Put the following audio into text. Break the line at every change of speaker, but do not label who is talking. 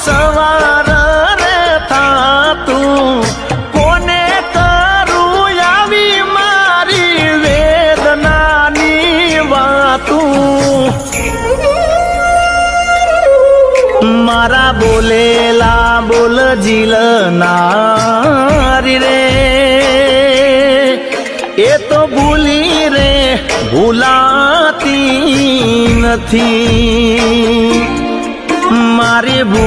સવાર રે થાતું કોને કરું આવી મારી વેદનાની વાતું મારા બોલેલા બોલ જીલનારી રે એ તો ભૂલી રે ભૂલાતી નથી મારી ભૂલ